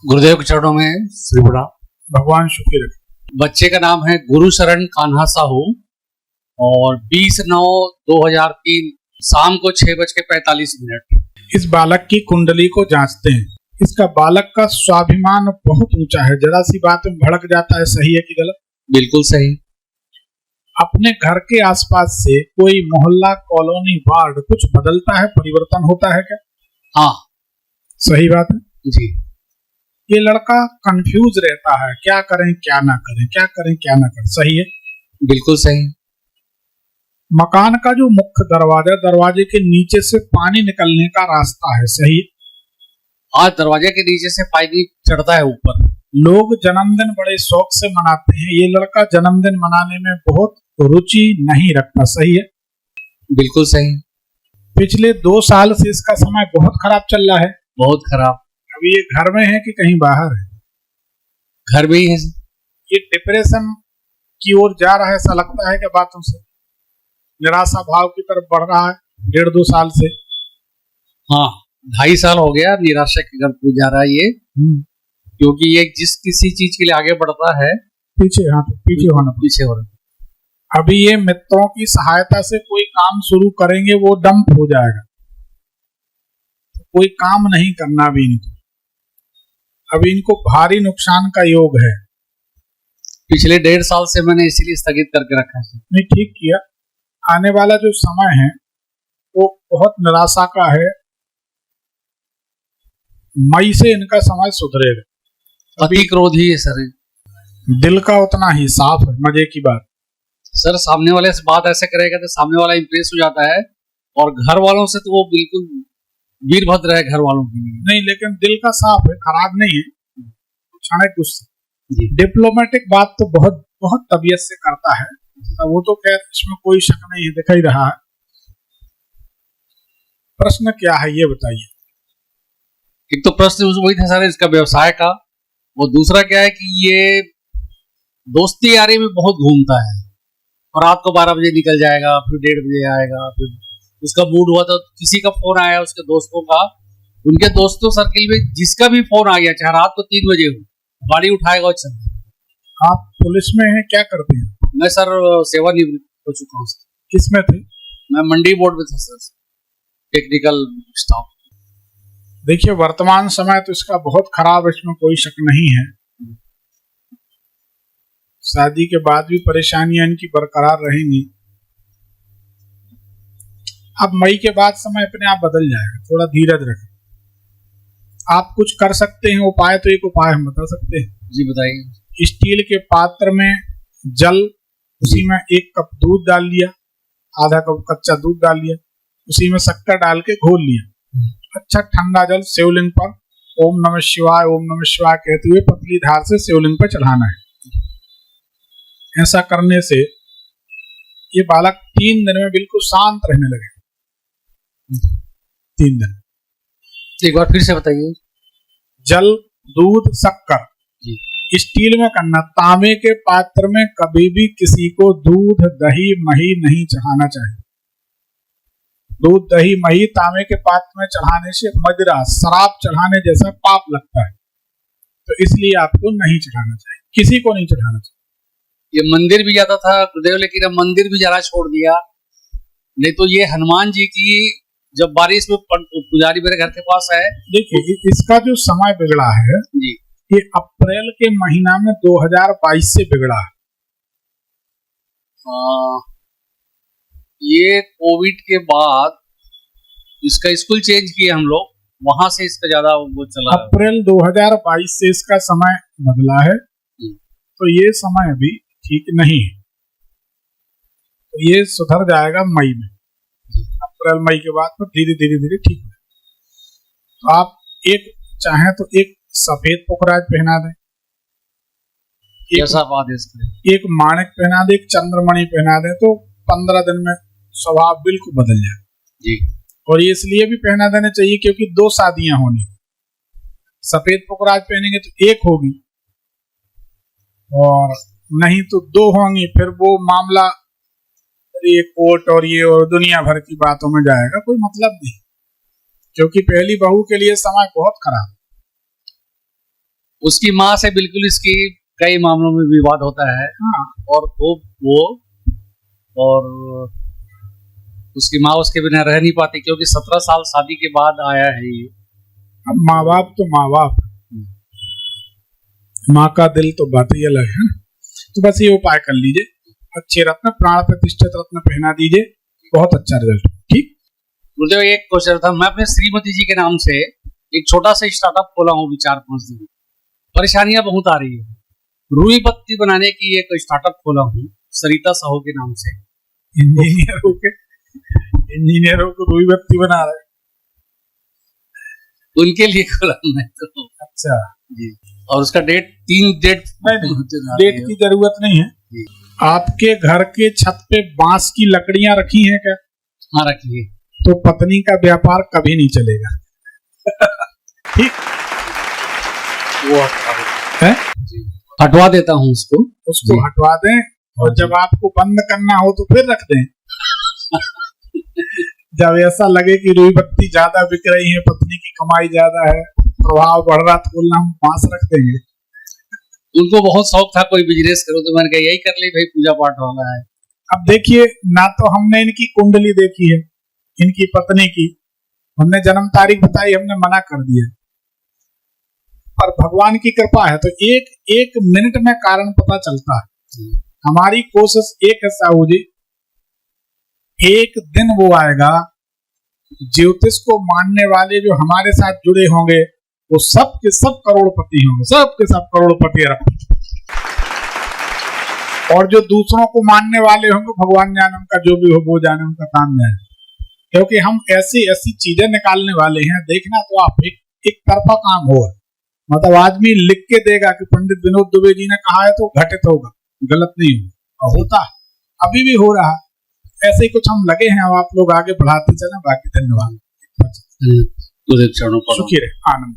गुरुदेव के चरणों में श्री बड़ा भगवान सुखी रखे। बच्चे का नाम है गुरुशरण कान्हा साहू और 20/9/2003 शाम को 6:45। इस बालक की कुंडली को जांचते हैं। इसका बालक का स्वाभिमान बहुत ऊंचा है, जरा सी बात में भड़क जाता है। सही है कि गलत? बिल्कुल सही। अपने घर के आसपास से कोई मोहल्ला, कॉलोनी, वार्ड कुछ बदलता है, परिवर्तन होता है क्या? हाँ, सही बात है जी। ये लड़का कंफ्यूज रहता है, क्या करें क्या ना करें, क्या करें क्या ना करें। सही है? बिल्कुल सही। मकान का जो मुख्य दरवाजा, दरवाजे के नीचे से पानी निकलने का रास्ता है। सही है? आज दरवाजे के नीचे से पानी चढ़ता है ऊपर। लोग जन्मदिन बड़े शौक से मनाते हैं, ये लड़का जन्मदिन मनाने में बहुत रुचि नहीं रखता। सही है? बिल्कुल सही। पिछले 2 साल से इसका समय बहुत खराब चल रहा है। बहुत खराब। अभी ये घर में है कि कहीं बाहर है? घर में ही है। ये डिप्रेशन की ओर जा रहा है, ऐसा लगता है कि बातों से निराशा भाव की तरफ बढ़ रहा है 1.5-2 साल से। हाँ, 2.5 साल हो गया निराशा के घर को जा रहा है ये। क्योंकि ये जिस किसी चीज के लिए आगे बढ़ता है पीछे पीछे हो रहा है। अभी ये मित्रों की सहायता से कोई काम शुरू करेंगे, वो डंप हो जाएगा। कोई काम नहीं करना भी इनको। अभी इनको भारी नुकसान का योग है। पिछले 1.5 साल से मैंने इसीलिए स्थगित करके रखा है। नहीं, ठीक किया। आने वाला जो समय है वो बहुत निराशा का है। मई से इनका समय सुधरेगा। अति क्रोधी है सर। दिल का उतना ही साफ है। मजे की बात सर, सामने वाले से बात ऐसे करेगा तो सामने वाला इंप्रेस हो जाता है, और घर वालों से तो वो बिल्कुल वीरभद्र है घर वालों के लिए। नहीं, लेकिन दिल का साफ है, खराब नहीं है। क्षणिक गुस्सा, डिप्लोमेटिक बात तो बहुत बहुत तबीयत से करता है। वो तो खैर इसमें कोई शक नहीं है, दिख ही रहा है। प्रश्न क्या है ये बताइए। एक तो प्रश्न वही था सर इसका व्यवसाय का, वो दूसरा क्या है कि ये दोस्ती यारी में बहुत घूमता है, और रात को 12 बजे निकल जाएगा, फिर 1:30 बजे आएगा। फिर उसका मूड हुआ तो किसी का फोन आया उसके दोस्तों का, उनके दोस्तों सर्किल में जिसका भी फोन आ गया, चाहे रात को 3 बजे हो, गाड़ी उठाएगा और चल। आप पुलिस में हैं, क्या करते हैं? मैं सर सेवानिवृत्त हो चुका हूँ। किसमें थे? मैं मंडी बोर्ड में था सर, टेक्निकल स्टाफ। देखिए, वर्तमान समय तो इसका बहुत खराब है, इसमें कोई शक नहीं है। शादी के बाद भी परेशानियां इनकी बरकरार रहेंगी। अब मई के बाद समय अपने आप बदल जाएगा, थोड़ा धीरज रखें। आप कुछ कर सकते हैं उपाय, तो एक उपाय हम बता सकते हैं। जी बताइए। स्टील के पात्र में जल, उसी में 1 कप दूध डाल लिया, आधा कप कच्चा दूध डाल लिया, उसी में शक्कर डाल के घोल लिया। अच्छा ठंडा जल शिवलिंग पर ओम नमः शिवाय कहते हुए पतली धार से शिवलिंग पर चढ़ाना है। ऐसा करने से ये बालक 3 दिन में बिल्कुल शांत रहने लगे। 3 दिन। एक बार फिर से बताइए। जल, दूध, शक्कर, स्टील में करना। तांबे के पात्र में कभी भी किसी को दूध, दही, मही नहीं चढ़ाना चाहिए। दूध, दही, मही तांबे के पात्र में चढ़ाने से मदिरा, शराब चढ़ाने जैसा पाप लगता है, तो इसलिए आपको नहीं चढ़ाना चाहिए, किसी को नहीं चढ़ाना चाहिए। ये मंदिर भी जाता था गुरुदेव, लेकिन अब मंदिर भी जाना छोड़ दिया। नहीं तो ये हनुमान जी की, जब बारिश में पुजारी मेरे घर के पास है। देखिए, इसका जो समय बिगड़ा है जी, ये अप्रैल के महीना में 2022 से बिगड़ा है। ये कोविड के बाद इसका स्कूल चेंज किए हम लोग, वहां से इसका ज्यादा वो चला। अप्रैल 2022 से इसका समय बदला है, तो ये समय अभी ठीक नहीं है। तो ये सुधर जाएगा मई में। अप्रैल मई के बाद तो धीरे धीरे ठीक है। तो आप एक चाहें तो एक सफेद पुखराज पहना दें, एक माणिक पहना दें, एक चंद्रमणि पहना दें, तो 15 दिन में स्वभाव बिल्कुल बदल जाए जी। और ये इसलिए भी पहना देना चाहिए क्योंकि 2 शादियां होनी। सफेद पुखराज पहनेंगे तो 1 होगी, और नहीं तो 2 होंगी। फिर वो मामला ये कोर्ट और ये और दुनिया भर की बातों में जाएगा, कोई मतलब नहीं। क्योंकि पहली बहू के लिए समय बहुत खराब। उसकी माँ से बिल्कुल इसकी कई मामलों में विवाद होता है। हाँ, और वो और उसकी माँ उसके बिना रह नहीं पाती, क्योंकि 17 साल शादी के बाद आया है ये। अब माँ बाप तो माँ बाप, माँ का दिल तो बात ही अलग है। तो बस ये उपाय कर लीजिए, अच्छे रत्न, प्राण प्रतिष्ठित रत्न पहना दीजिए, बहुत अच्छा रिजल्ट। ठीक। मुझे एक क्वेश्चन था, मैं अपने श्रीमती जी के नाम से एक छोटा सा स्टार्टअप खोला हूँ अभी 4-5 दिन, परेशानियां बहुत आ रही है। रुई बत्ती बनाने की एक स्टार्टअप खोला हूँ सरिता साहू के नाम से। इंजीनियरों को रुई बत्ती बना रहे, उनके लिए खोला मैं तो। अच्छा जी। और उसका डेट डेट की जरूरत नहीं है। आपके घर के छत पे बांस की लकड़ियां रखी हैं क्या? हाँ, रखिए। तो पत्नी का व्यापार कभी नहीं चलेगा। ठीक। वो हटवा देता हूँ उसको हटवा दें, और जब आपको बंद करना हो तो फिर रख दें। जब ऐसा लगे कि रुई बत्ती ज्यादा बिक रही है, पत्नी की कमाई ज्यादा है, प्रभाव बढ़ रहा, तो बोलना हम बांस रख देंगे। उनको बहुत शौक था कोई बिजनेस करो, तो मैंने कहा यही कर ले भाई, पूजा पाठ वाला है। अब देखिए, ना तो हमने इनकी कुंडली देखी है, इनकी पत्नी की, हमने जन्म तारीख बताई, हमने मना कर दिया। और भगवान की कृपा है तो एक मिनट में कारण पता चलता है। हमारी कोशिश एक है साहू जी, एक दिन वो आएगा, ज्योतिष को मानने वाले जो हमारे साथ जुड़े होंगे वो सब के सब करोड़पति होंगे, सब के सब करोड़पति अरबपति। और जो दूसरों को मानने वाले होंगे, भगवान जाने उनका जो भी हो, वो जाने उनका काम जाने। क्योंकि हम ऐसी ऐसी चीजें निकालने वाले हैं, देखना तो आप एक तरफा काम होगा। मतलब आदमी लिख के देगा कि पंडित विनोद दुबे जी ने कहा है तो घटित होगा, गलत नहीं होगा, और होता है, अभी भी हो रहा। ऐसे ही कुछ हम लगे हैं, अब आप लोग आगे बढ़ाते चले। बाकी धन्यवाद। चरणों पर सुखी रहे, आनंद।